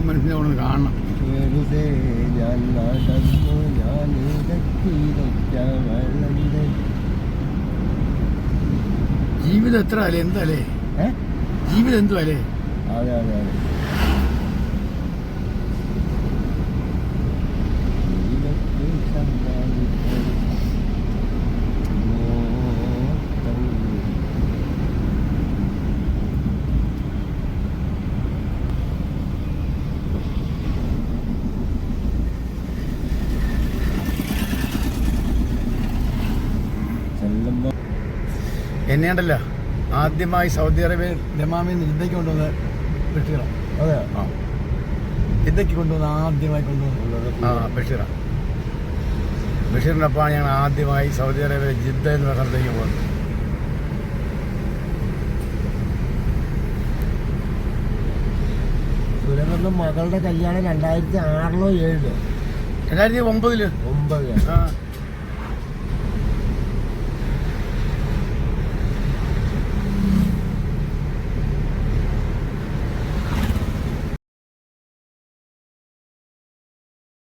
മനുഷ്യനെ അവിടെ കാണണം. ജീവിതം എത്ര അല്ലേ, എന്താ അല്ലേ ജീവിതം, എന്തുവാ അല്ലേ? അതെ അതെ അതെ. എന്നെയുണ്ടല്ലോ ആദ്യമായി സൗദി അറേബ്യയിൽ ദമാമിൽ നിന്ന് ജിദ്ദയ്ക്ക് കൊണ്ടുവന്ന് ബഷീറാണ്. അതെ, ആ ജിദ്ദയ്ക്ക് കൊണ്ടുവന്ന് ആദ്യമായി കൊണ്ടുവന്നത് ബഷീറാണ്. ബഷീറിൻ്റെ ഒപ്പമാണ് ഞങ്ങൾ ആദ്യമായി സൗദി അറേബ്യ ജിദ്ദ എന്ന് പറഞ്ഞ സ്ഥലത്തേക്ക് പോകുന്നത്. സുരേന്ദ്രൻ്റെ മകളുടെ കല്യാണം 2006-ഓ 2007-ഓ? 2009. 9